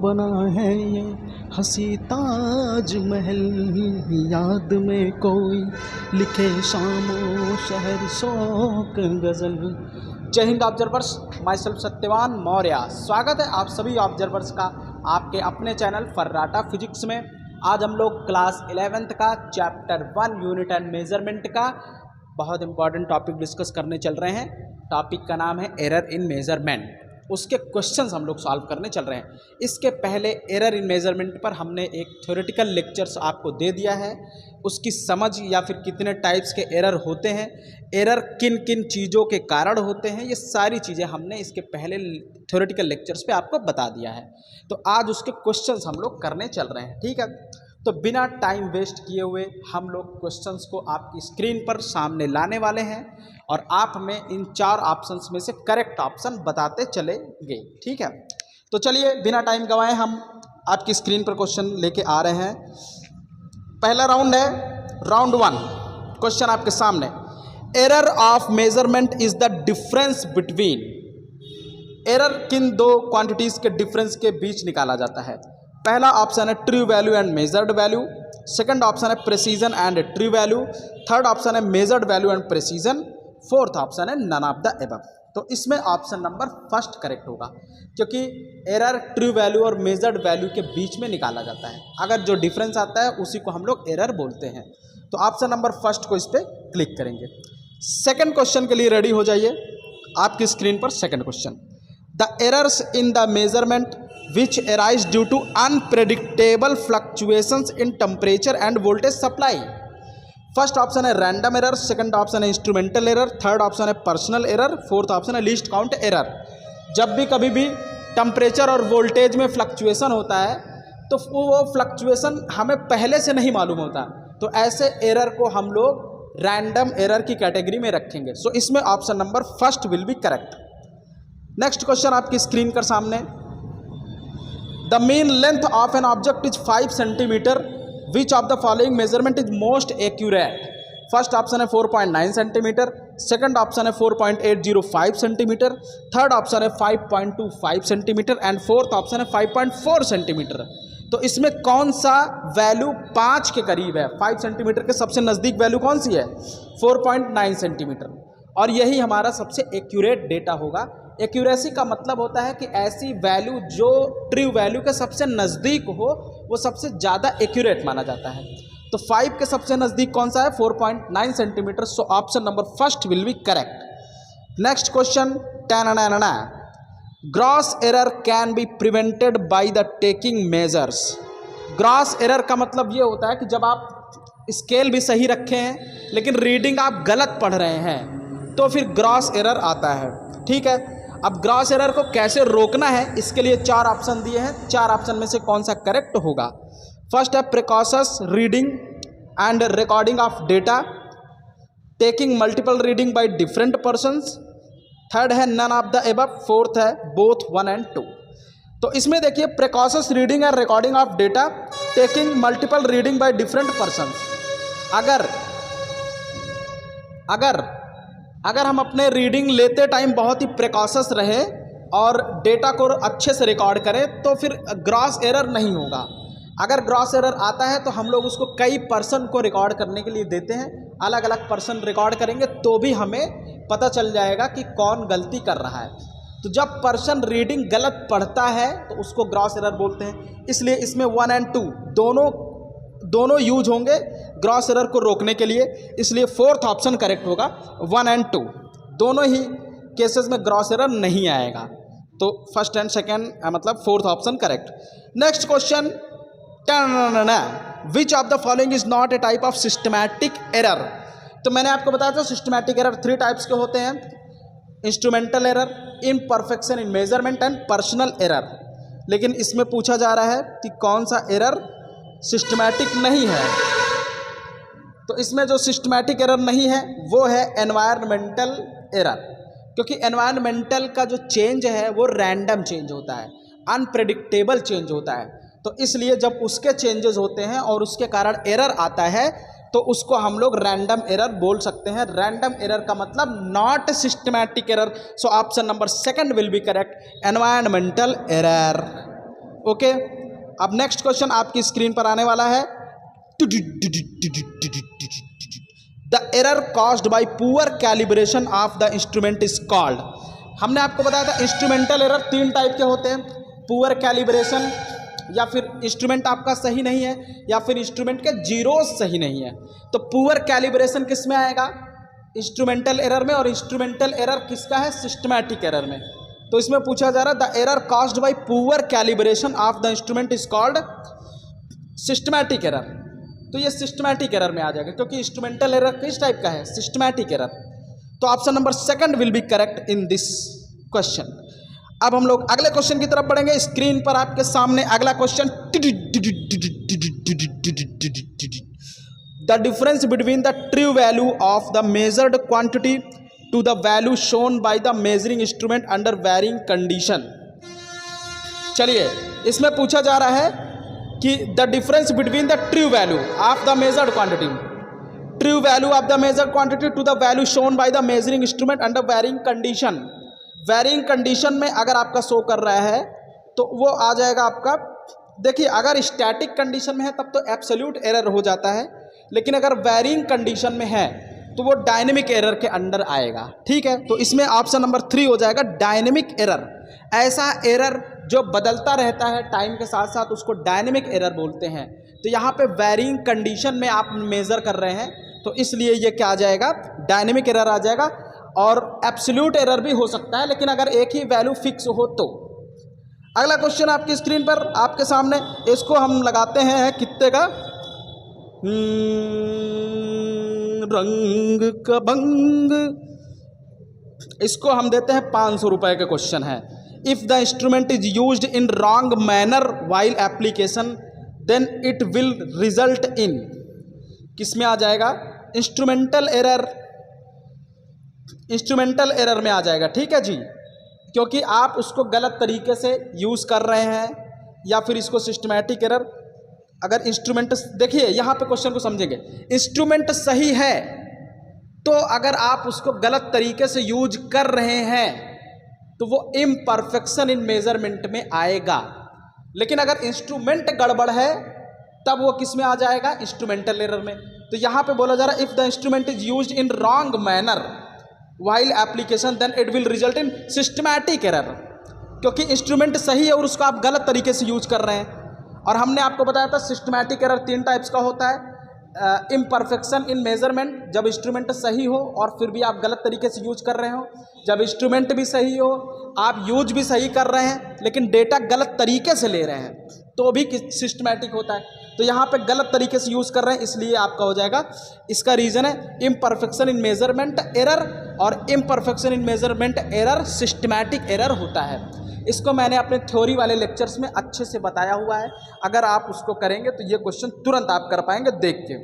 बना है ये हंसी ताज महल, याद में कोई लिखे शामो शहर शौक गज़ल। जय Hind observers, my self Satyavan Maurya. स्वागत है आप सभी ऑब्जर्वर्स का आपके अपने चैनल फर्राटा फिजिक्स में। आज हम लोग क्लास 11th का चैप्टर 1 यूनिट एंड मेजरमेंट का बहुत इंपॉर्टेंट टॉपिक डिस्कस करने चल रहे हैं। टॉपिक का नाम है एरर इन मेजरमेंट। उसके क्वेश्चंस हम लोग सॉल्व करने चल रहे हैं। इसके पहले एरर इन मेजरमेंट पर हमने एक थ्योरेटिकल लेक्चर्स आपको दे दिया है। उसकी समझ या फिर कितने टाइप्स के एरर होते हैं, एरर किन किन चीज़ों के कारण होते हैं, ये सारी चीज़ें हमने इसके पहले थ्योरेटिकल लेक्चर्स पे आपको बता दिया है। तो आज उसके क्वेश्चंस हम लोग करने चल रहे हैं, ठीक है। तो बिना टाइम वेस्ट किए हुए हम लोग क्वेश्चंस को आपकी स्क्रीन पर सामने लाने वाले हैं और आप हमें इन 4 ऑप्शंस में से करेक्ट ऑप्शन बताते चलेंगे, ठीक है। तो चलिए बिना टाइम गंवाए हम आपकी स्क्रीन पर क्वेश्चन लेके आ रहे हैं। पहला राउंड है राउंड 1। क्वेश्चन आपके सामने, error of measurement is the difference between. Error किन दो क्वांटिटीज के डिफरेंस के बीच निकाला जाता है। पहला ऑप्शन है true value and measured value, second option है precision and true value, third option है measured value and precision, fourth option है नन ऑफ द एबव। तो इसमें ऑप्शन नंबर फर्स्ट करेक्ट होगा, क्योंकि एरर ट्रू वैल्यू और measured value के बीच में निकाला जाता है। अगर जो डिफरेंस आता है उसी को हम लोग एरर बोलते हैं। तो ऑप्शन नंबर फर्स्ट को इस पर क्लिक करेंगे। सेकंड क्वेश्चन के लिए रेडी हो जाइए। आपकी स्क्रीन पर second question, the errors in the measurement which arise due to unpredictable fluctuations in temperature and voltage supply। First option है रैंडम एरर, सेकंड ऑप्शन है इंस्ट्रूमेंटल एरर, थर्ड ऑप्शन है personal error, fourth option है least count error. जब भी कभी भी temperature और voltage में फ्लक्चुएशन होता है तो वो फ्लक्चुएशन हमें पहले से नहीं मालूम होता, तो ऐसे एरर को हम लोग रैंडम एरर की कैटेगरी में रखेंगे। सो इसमें option number first will be correct. Next question आपकी स्क्रीन पर सामने, the mean length of an object is 5 centimeter, which of the following measurement is most accurate। First option है 4.9 सेंटीमीटर, सेकंड ऑप्शन है 4.805 centimetre, third option है 5.25 centimetre and fourth option है 5.4 centimetre. तो इसमें कौन सा वैल्यू 5 के करीब है? 5 सेंटीमीटर के सबसे नज़दीक वैल्यू कौन सी है? 4.9 सेंटीमीटर, और यही हमारा सबसे एक्यूरेट डेटा होगा। एक्यूरेसी का मतलब होता है कि ऐसी वैल्यू जो ट्रू वैल्यू के सबसे नज़दीक हो वो सबसे ज़्यादा एक्यूरेट माना जाता है। तो 5 के सबसे नज़दीक कौन सा है? 4.9 centimetre. So option number first will be correct. Next question, 10 gross error can be prevented by the taking measures. Gross error का मतलब ये होता है कि जब आप स्केल भी सही रखे हैं लेकिन रीडिंग आप गलत पढ़ रहे हैं तो फिर ग्रॉस एरर आता है, ठीक है। अब ग्रॉस एरर को कैसे रोकना है, इसके लिए 4 ऑप्शन दिए हैं। 4 ऑप्शन में से कौन सा करेक्ट होगा? फर्स्ट है precautious reading and recording of data, taking multiple reading by different persons, third है none of the above, fourth है बोथ 1 and 2। तो इसमें देखिए precautious reading and recording of data, taking multiple reading by different persons. अगर हम अपने reading लेते time बहुत ही प्रिकॉशस रहे और डेटा को अच्छे से रिकॉर्ड करें तो फिर ग्रॉस एरर नहीं होगा। अगर ग्रॉस एरर आता है तो हम लोग उसको कई पर्सन को रिकॉर्ड करने के लिए देते हैं, अलग अलग पर्सन रिकॉर्ड करेंगे तो भी हमें पता चल जाएगा कि कौन गलती कर रहा है। तो जब पर्सन रीडिंग गलत पढ़ता है तो उसको ग्रॉस एरर बोलते हैं। इसलिए इसमें 1 and 2 दोनों यूज होंगे ग्रॉस एरर को रोकने के लिए, इसलिए फोर्थ ऑप्शन करेक्ट होगा। 1 and 2 दोनों ही केसेस में ग्रॉस एरर नहीं आएगा, तो फर्स्ट एंड सेकंड मतलब fourth option correct. Next question, which of the following is not a type of systematic error. तो मैंने आपको बताया था सिस्टमैटिक एरर 3 टाइप्स के होते हैं, instrumental error, imperfection in measurement and personal error. लेकिन इसमें पूछा जा रहा है कि कौन सा एरर सिस्टमैटिक नहीं है। तो इसमें जो सिस्टमैटिक एरर नहीं है वो है एनवायरमेंटल एरर, क्योंकि एनवायरमेंटल का जो चेंज है वो रैंडम चेंज होता है, अनप्रेडिक्टेबल चेंज होता है। तो इसलिए जब उसके चेंजेस होते हैं और उसके कारण एरर आता है तो उसको हम लोग रैंडम एरर बोल सकते हैं। रैंडम एरर का मतलब not systematic error. So option number second will be correct, environmental error. Okay, अब नेक्स्ट क्वेश्चन आपकी स्क्रीन पर आने वाला है। The error caused by poor calibration of the instrument is called. हमने आपको बताया था इंस्ट्रूमेंटल एरर 3 टाइप के होते हैं, पुअर कैलिब्रेशन, या फिर इंस्ट्रूमेंट आपका सही नहीं है, या फिर इंस्ट्रूमेंट के जीरोस सही नहीं है। तो पुअर कैलिब्रेशन किस में आएगा? इंस्ट्रूमेंटल एरर में। और इंस्ट्रूमेंटल एरर किसका है? सिस्टमैटिक एरर में। तो इसमें पूछा जा रहा है the error caused by poor calibration of the instrument is called systematic error. तो ये सिस्टमैटिक एरर में आ जाएगा, क्योंकि इंस्ट्रूमेंटल एरर किस टाइप का है? Systematic error. तो option number 2 will be correct in this question. अब हम लोग अगले क्वेश्चन की तरफ बढ़ेंगे। स्क्रीन पर आपके सामने अगला question, the difference between the true value of the measured quantity to the value shown by the measuring instrument under varying condition. चलिए, इसमें पूछा जा रहा है कि the difference between the true value of the measured quantity, true value of the measured quantity to the value shown by the measuring instrument under varying condition. Varying condition में अगर आपका शो कर रहा है तो वो आ जाएगा आपका, देखिए अगर स्टैटिक कंडीशन में है तब तो एब्सोल्यूट एरर हो जाता है, लेकिन अगर वेरिंग कंडीशन में है तो वो डायनेमिक एरर के अंडर आएगा। ठीक है, तो इसमें ऑप्शन नंबर 3 हो जाएगा डायनेमिक एरर। ऐसा एरर जो बदलता रहता है टाइम के साथ साथ, उसको डायनेमिक एरर बोलते हैं। तो यहाँ पे वेरिंग कंडीशन में आप मेज़र कर रहे हैं, तो इसलिए ये क्या आ जाएगा? डायनेमिक एरर आ जाएगा। और एब्सोल्यूट एरर भी हो सकता है, लेकिन अगर एक ही वैल्यू फिक्स हो तो। अगला क्वेश्चन आपकी स्क्रीन पर आपके सामने, इसको हम लगाते हैं कितने का? रंग का भंग, इसको हम देते हैं 500 रुपये का क्वेश्चन है। If the instrument is used in wrong manner while application then it will result in, किस में आ जाएगा? Instrumental error. इंस्ट्रूमेंटल एरर में आ जाएगा। ठीक है जी, क्योंकि आप उसको गलत तरीके से यूज़ कर रहे हैं, या फिर इसको सिस्टमैटिक एरर। अगर इंस्ट्रूमेंट, देखिए यहाँ पे क्वेश्चन को समझेंगे, इंस्ट्रूमेंट सही है तो अगर आप उसको गलत तरीके से यूज कर रहे हैं तो वो इम्परफेक्शन इन मेजरमेंट में आएगा। लेकिन अगर इंस्ट्रूमेंट गड़बड़ है तब वो किस में आ जाएगा? इंस्ट्रूमेंटल एरर में। तो यहाँ पे बोला जा रहा है if the instrument is used in wrong manner while application then it will result in systematic error, क्योंकि इंस्ट्रूमेंट सही है और उसको आप गलत तरीके से यूज कर रहे हैं। और हमने आपको बताया था सिस्टमैटिक एरर 3 टाइप्स का होता है। इम्परफेक्शन इन मेजरमेंट, जब इंस्ट्रूमेंट सही हो और फिर भी आप गलत तरीके से यूज कर रहे हो। जब इंस्ट्रूमेंट भी सही हो, आप यूज भी सही कर रहे हैं, लेकिन डेटा गलत तरीके से ले रहे हैं, तो भी सिस्टमैटिक होता है। तो यहाँ पे गलत तरीके से यूज़ कर रहे हैं, इसलिए आपका हो जाएगा। इसका रीज़न है इम्परफेक्शन इन मेजरमेंट एरर, और imperfection in measurement error systematic error होता है। इसको मैंने अपने थ्योरी वाले लेक्चर्स में अच्छे से बताया हुआ है। अगर आप उसको करेंगे तो ये क्वेश्चन तुरंत आप कर पाएंगे देख के।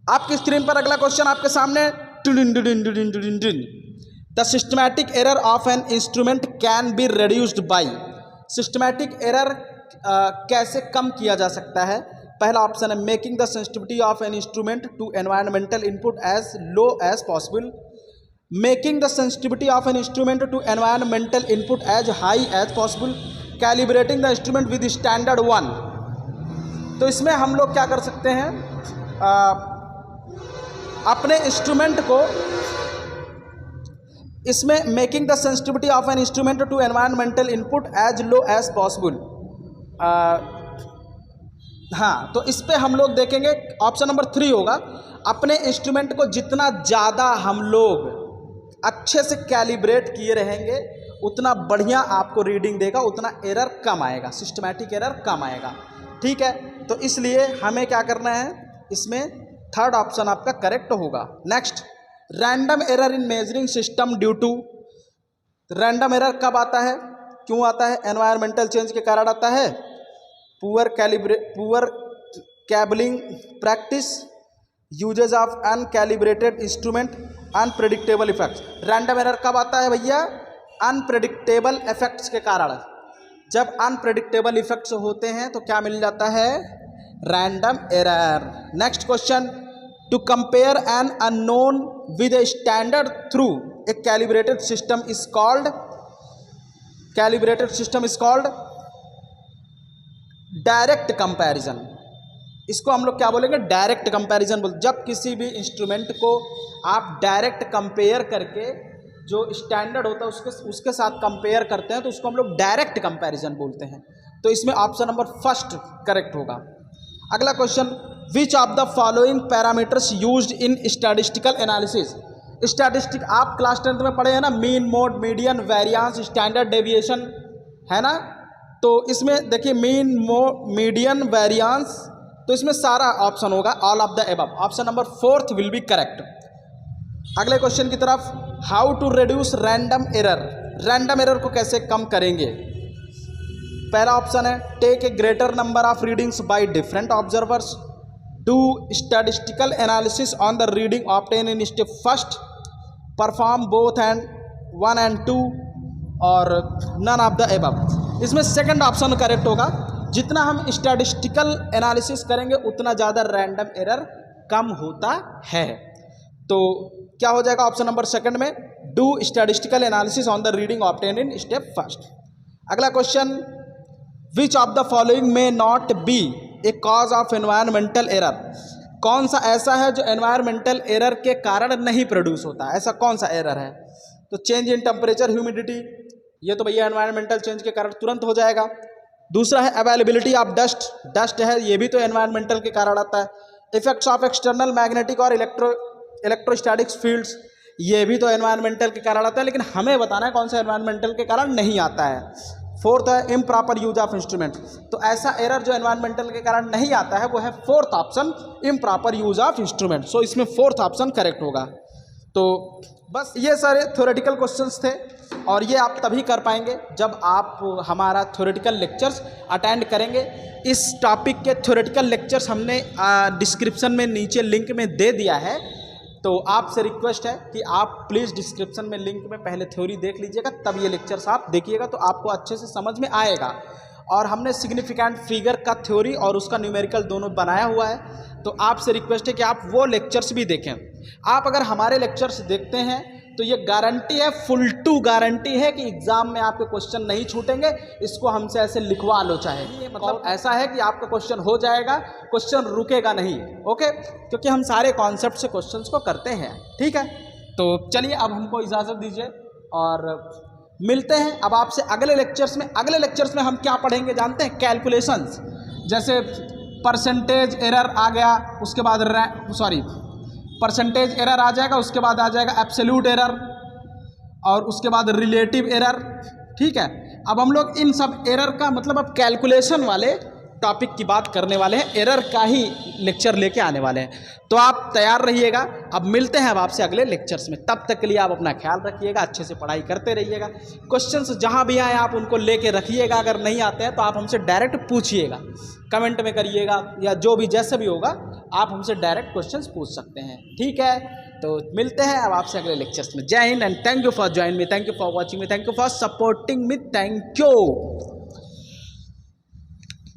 आपकी स्क्रीन पर अगला क्वेश्चन आपके सामने, the systematic error of an instrument can be reduced by. Systematic error कैसे कम किया जा सकता है? पहला ऑप्शन है making the sensitivity of an instrument to environmental input as low as possible, making the sensitivity of an instrument to environmental input as high as possible, calibrating the instrument with standard 1। तो इसमें हम लोग क्या कर सकते हैं, अपने instrument को, इसमें making the sensitivity of an instrument to environmental input as low as possible. हाँ, तो इस पे हम लोग देखेंगे ऑप्शन नंबर 3 होगा। अपने इंस्ट्रूमेंट को जितना ज़्यादा हम लोग अच्छे से कैलिब्रेट किए रहेंगे उतना बढ़िया आपको रीडिंग देगा, उतना एरर कम आएगा, सिस्टमैटिक एरर कम आएगा। ठीक है, तो इसलिए हमें क्या करना है, इसमें 3rd ऑप्शन आपका करेक्ट होगा। Next, random error in measuring system due to. Random error कब आता है, क्यों आता है? एनवायरमेंटल चेंज के कारण आता है। Poor cabling practice, usage of uncalibrated instrument, unpredictable effects. Random error कब आता है भैया? अनप्रेडिक्टेबल इफेक्ट्स के कारण। जब अनप्रेडिक्टेबल इफेक्ट्स होते हैं तो क्या मिल जाता है? Random error. Next question, to compare an unknown with a standard through a calibrated system is called. Calibrated system is called direct comparison, इसको हम लोग क्या बोलेंगे, डायरेक्ट कंपैरिजन बोल। जब किसी भी इंस्ट्रूमेंट को आप डायरेक्ट कंपेयर करके जो स्टैंडर्ड होता है उसके साथ कंपेयर करते हैं तो उसको हम लोग डायरेक्ट कंपैरिजन बोलते हैं। तो इसमें ऑप्शन नंबर फर्स्ट करेक्ट होगा। अगला question, which of the following parameters used in statistical analysis. Statistic आप क्लास 10th में पढ़े हैं ना, mean, mode, median, variance, standard deviation, है ना। तो इसमें देखिए मीन, मीडियन, वेरिएंस, तो इसमें सारा ऑप्शन होगा all of the above. Option number fourth will be correct. अगले क्वेश्चन की तरफ, how to reduce random error. Random error को कैसे कम करेंगे। पहला ऑप्शन है take a greater number of readings by different observers, do statistical analysis on the reading obtain in step first, perform both and 1 and 2 और none of the above. इसमें second option correct होगा। जितना हम statistical analysis करेंगे उतना ज़्यादा random error कम होता है। तो क्या हो जाएगा ऑप्शन नंबर सेकंड में, do statistical analysis on the reading obtain in step first. अगला question, which of the following may not be a cause of environmental error. कौन सा ऐसा है जो एनवायरमेंटल एरर के कारण नहीं प्रोड्यूस होता, ऐसा कौन सा एरर है। तो चेंज इन टेम्परेचर, ह्यूमिडिटी, ये तो भैया एनवायरमेंटल चेंज के कारण तुरंत हो जाएगा। दूसरा है अवेलेबिलिटी ऑफ डस्ट, डस्ट है ये भी तो एनवायरमेंटल के कारण आता है। इफेक्ट्स ऑफ एक्सटर्नल मैग्नेटिक और इलेक्ट्रोस्टैटिक्स फील्ड्स, ये भी तो एनवायरमेंटल के कारण आता है, लेकिन हमें बताना है कौन सा एनवायरमेंटल के कारण नहीं आता है। फोर्थ है इम्प्रॉपर यूज ऑफ इंस्ट्रूमेंट। तो ऐसा एरर जो एनवायरमेंटल के कारण नहीं आता है वो है fourth option, improper use of instrument. So इसमें फोर्थ ऑप्शन करेक्ट होगा। तो बस ये सारे थ्योरेटिकल क्वेश्चंस थे और ये आप तभी कर पाएंगे जब आप हमारा थ्योरेटिकल लेक्चर्स अटेंड करेंगे। इस टॉपिक के थ्योरेटिकल लेक्चर्स हमने डिस्क्रिप्शन में नीचे लिंक में दे दिया है। तो आपसे रिक्वेस्ट है कि आप प्लीज़ डिस्क्रिप्शन में लिंक में पहले थ्योरी देख लीजिएगा, तब ये लेक्चर्स आप देखिएगा तो आपको अच्छे से समझ में आएगा। और हमने सिग्निफिकेंट फिगर का थ्योरी और उसका न्यूमेरिकल दोनों बनाया हुआ है, तो आपसे रिक्वेस्ट है कि आप वो लेक्चर्स भी देखें। आप अगर हमारे लेक्चर्स देखते हैं तो ये गारंटी है, फुल टू गारंटी है कि एग्जाम में आपके क्वेश्चन नहीं छूटेंगे। इसको हमसे ऐसे लिखवा लो चाहे, मतलब ऐसा है कि आपका क्वेश्चन हो जाएगा, क्वेश्चन रुकेगा नहीं। ओके, क्योंकि हम सारे कॉन्सेप्ट से क्वेश्चंस को करते हैं। ठीक है, तो चलिए अब हमको इजाज़त दीजिए और मिलते हैं अब आपसे अगले लेक्चर्स में। अगले लेक्चर्स में हम क्या पढ़ेंगे जानते हैं, कैलकुलेशंस। जैसे परसेंटेज एरर आ गया, उसके बाद परसेंटेज एरर आ जाएगा, उसके बाद आ जाएगा एब्सोल्यूट एरर और उसके बाद रिलेटिव एरर। ठीक है, अब हम लोग इन सब एरर का मतलब अब कैलकुलेशन वाले टॉपिक की बात करने वाले हैं, एरर का ही लेक्चर लेके आने वाले हैं। तो आप तैयार रहिएगा। अब मिलते हैं अब आपसे अगले लेक्चर्स में। तब तक के लिए आप अपना ख्याल रखिएगा, अच्छे से पढ़ाई करते रहिएगा। क्वेश्चंस जहां भी आए आप उनको लेके रखिएगा। अगर नहीं आते हैं तो आप हमसे डायरेक्ट पूछिएगा, कमेंट में करिएगा या जो भी जैसे भी होगा आप हमसे डायरेक्ट क्वेश्चंस पूछ सकते हैं। ठीक है, तो मिलते हैं अब आपसे अगले लेक्चर्स में। जय Hind and thank you for join me, thank you for watching me, thank you for supporting me, thank you.